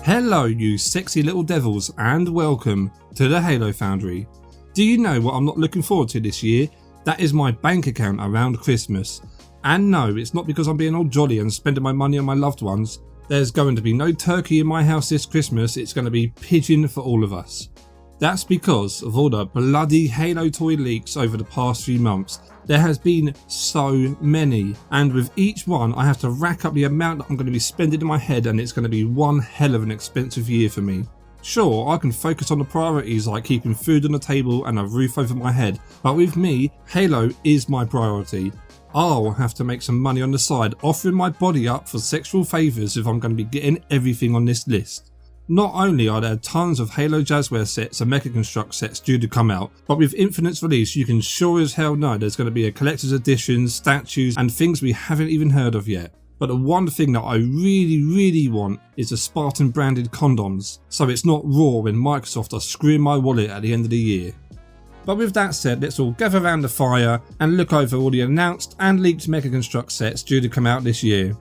Hello you sexy little devils and welcome to the Halo Foundry. Do you know what I'm not looking forward to this year? That is my bank account around Christmas. And no, it's not because I'm being all jolly and spending my money on my loved ones. There's going to be no turkey in my house this Christmas, it's going to be pigeon for all of us. That's because of all the bloody Halo toy leaks over the past few months. There has been so many, and with each one I have to rack up the amount that I'm going to be spending in my head, and it's going to be one hell of an expensive year for me. Sure, I can focus on the priorities like keeping food on the table and a roof over my head, but with me, Halo is my priority. I'll have to make some money on the side, offering my body up for sexual favours if I'm going to be getting everything on this list. Not only are there tons of Halo Jazwares sets and Megaconstrux sets due to come out, but with Infinite's release you can sure as hell know there's going to be a collector's edition, statues and things we haven't even heard of yet. But the one thing that I really want is the Spartan branded condoms, so it's not raw when Microsoft are screwing my wallet at the end of the year. But with that said, let's all gather around the fire and look over all the announced and leaked Megaconstrux sets due to come out this year.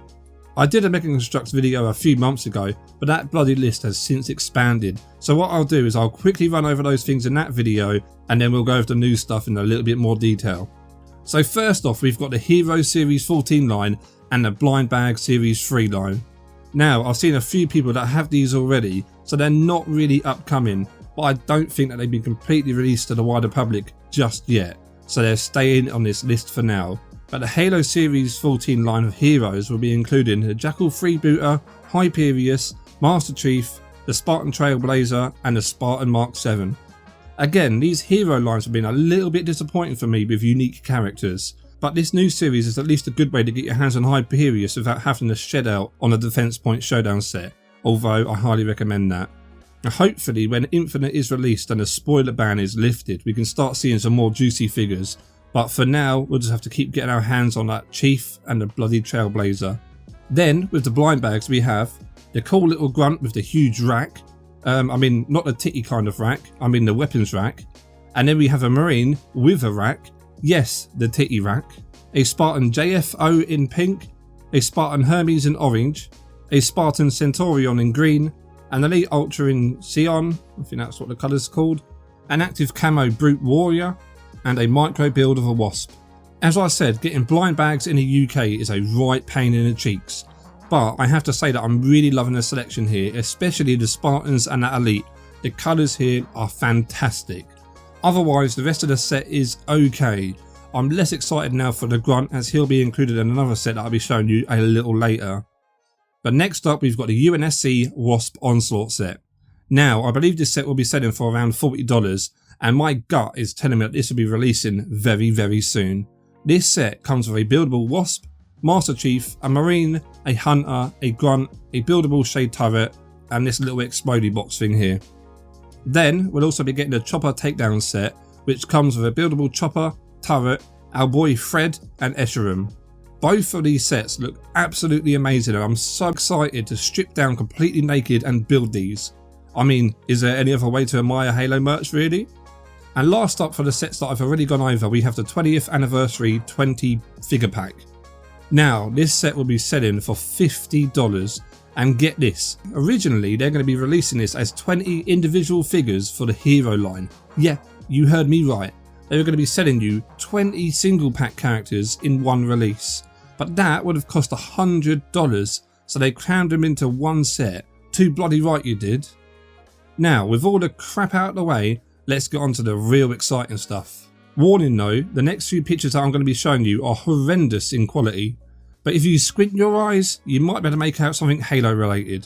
I did a Megaconstrux video a few months ago, but that bloody list has since expanded. So what I'll do is I'll quickly run over those things in that video and then we'll go over the new stuff in a little bit more detail. So first off, we've got the Hero Series 14 line and the Blind Bag Series 3 line. Now, I've seen a few people that have these already, so they're not really upcoming, but I don't think that they've been completely released to the wider public just yet, so they're staying on this list for now. But the Halo Series 14 line of heroes will be including the Jackal Freebooter, Hyperius, Master Chief, the Spartan Trailblazer and the Spartan Mark 7. Again, these hero lines have been a little bit disappointing for me with unique characters, but this new series is at least a good way to get your hands on Hyperius without having to shed out on a Defense Point Showdown set, although I highly recommend that. And hopefully when Infinite is released and the spoiler ban is lifted, we can start seeing some more juicy figures. But for now, we'll just have to keep getting our hands on that Chief and the bloody Trailblazer. Then, with the blind bags, we have the cool little grunt with the huge rack. I mean, not the titty kind of rack, I mean the weapons rack. And then we have a Marine with a rack. Yes, the titty rack. A Spartan JFO in pink. A Spartan Hermes in orange. A Spartan Centurion in green. An Elite Ultra in Cyan, I think that's what the colour's called. An active camo Brute Warrior. And a micro build of a Wasp. As I said, getting blind bags in the UK is a right pain in the cheeks, but I have to say that I'm really loving the selection here, especially the Spartans and that Elite. The colours here are fantastic. Otherwise, the rest of the set is okay. I'm less excited now for the Grunt as he'll be included in another set that I'll be showing you a little later. But next up we've got the Unsc Wasp Onslaught set. Now, I believe this set will be selling for around $40. And my gut is telling me that this will be releasing very soon. This set comes with a buildable Wasp, Master Chief, a Marine, a Hunter, a Grunt, a buildable Shade Turret, and this little explodey box thing here. Then we'll also be getting the Chopper Takedown set, which comes with a buildable Chopper, Turret, our boy Fred, and Escherum. Both of these sets look absolutely amazing and I'm so excited to strip down completely naked and build these. I mean, is there any other way to admire Halo merch really? And last up for the sets that I've already gone over, we have the 20th Anniversary 20 figure pack. Now, this set will be selling for $50, and get this, originally they're going to be releasing this as 20 individual figures for the hero line. Yeah, you heard me right. They were going to be selling you 20 single pack characters in one release. But that would have cost $100, so they crammed them into one set. Too bloody right you did. Now, with all the crap out of the way, let's get on to the real exciting stuff. Warning though, the next few pictures that I'm going to be showing you are horrendous in quality, but if you squint your eyes, you might be able to make out something Halo related.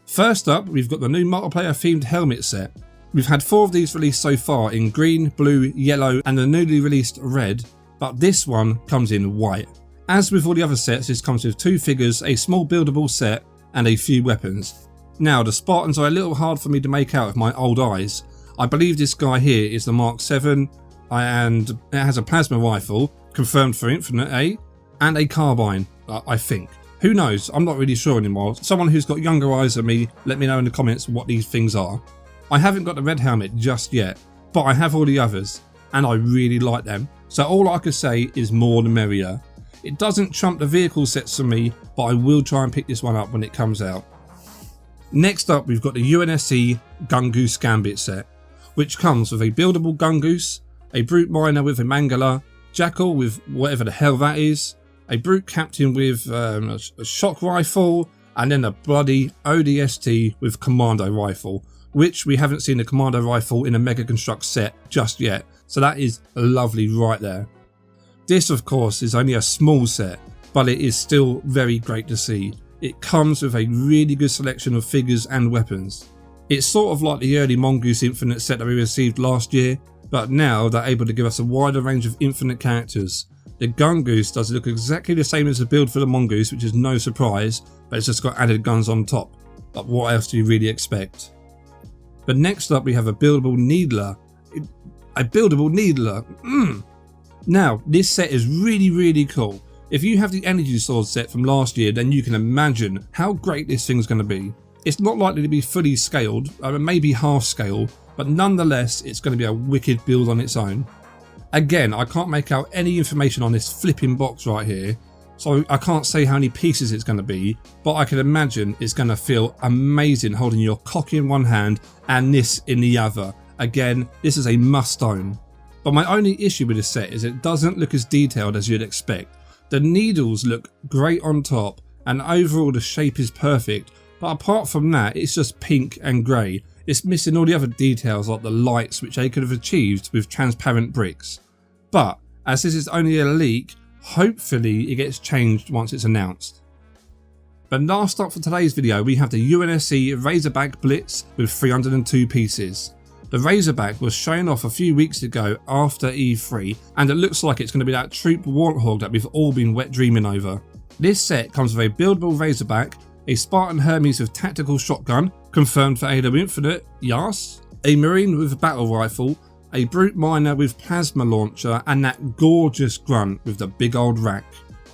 First up, we've got the new multiplayer themed helmet set. We've had 4 of these released so far in green, blue, yellow and the newly released red, but this one comes in white. As with all the other sets, this comes with 2 figures, a small buildable set and a few weapons. Now the Spartans are a little hard for me to make out with my old eyes. I believe this guy here is the Mark 7 and it has a plasma rifle, confirmed for Infinite A, and a carbine, I think. Who knows, I'm not really sure anymore. Someone who's got younger eyes than me, let me know in the comments what these things are. I haven't got the red helmet just yet, but I have all the others, and I really like them. So all I could say is more the merrier. It doesn't trump the vehicle sets for me, but I will try and pick this one up when it comes out. Next up, we've got the Unsc Gungoose Gambit set, which comes with a buildable Gungoose, a brute miner with a mangler, jackal with whatever the hell that is, a brute captain with a shock rifle, and then a bloody ODST with commando rifle, which we haven't seen the commando rifle in a Megaconstrux set just yet, so that is lovely right there. This of course is only a small set, but it is still very great to see. It comes with a really good selection of figures and weapons. It's sort of like the early Mongoose Infinite set that we received last year, but now they're able to give us a wider range of Infinite characters. The Gungoose does look exactly the same as the build for the Mongoose, which is no surprise, but it's just got added guns on top. But what else do you really expect? But next up we have a Buildable Needler. A Buildable Needler! Now, this set is really cool. If you have the Energy Sword set from last year, then you can imagine how great this thing's going to be. It's not likely to be fully scaled, maybe half scale, but nonetheless it's going to be a wicked build on its own. Again, I can't make out any information on this flipping box right here, so I can't say how many pieces it's going to be, but I can imagine it's going to feel amazing holding your cock in one hand and this in the other. Again, this is a must own. But my only issue with this set is it doesn't look as detailed as you'd expect. The needles look great on top and overall the shape is perfect, but apart from that it's just pink and grey. It's missing all the other details like the lights which they could have achieved with transparent bricks. But as this is only a leak, hopefully it gets changed once it's announced. But last up for today's video we have the Unsc Razorback Blitz with 302 pieces. The Razorback was shown off a few weeks ago after E3 and it looks like it's going to be that troop warthog that we've all been wet dreaming over. This set comes with a buildable Razorback, a Spartan Hermes with tactical shotgun, confirmed for Halo Infinite, yes, a Marine with a battle rifle, a brute miner with plasma launcher and that gorgeous grunt with the big old rack.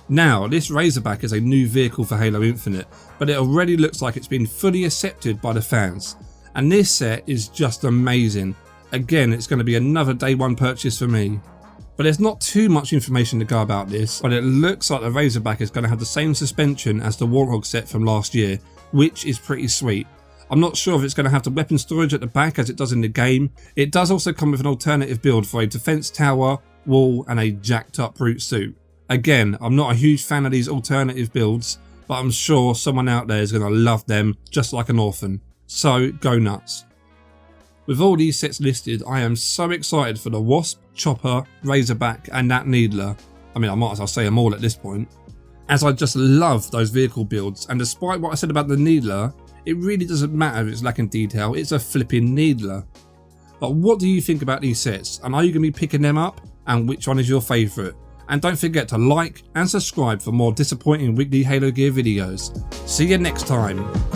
Now this Razorback is a new vehicle for Halo Infinite, but it already looks like it's been fully accepted by the fans. And this set is just amazing. Again, it's going to be another day one purchase for me. But there's not too much information to go about this, but it looks like the Razorback is going to have the same suspension as the Warthog set from last year, which is pretty sweet. I'm not sure if it's going to have the weapon storage at the back as it does in the game. It does also come with an alternative build for a defense tower, wall and a jacked up brute suit. Again, I'm not a huge fan of these alternative builds, but I'm sure someone out there is going to love them just like an orphan. So go nuts. With all these sets listed, I am so excited for the Wasp, Chopper, Razorback and that Needler. I mean, I might as well say them all at this point. As I just love those vehicle builds, and despite what I said about the Needler, it really doesn't matter if it's lacking detail, it's a flipping Needler. But what do you think about these sets, and are you going to be picking them up, and which one is your favourite? And don't forget to like and subscribe for more disappointing weekly Halo gear videos. See you next time.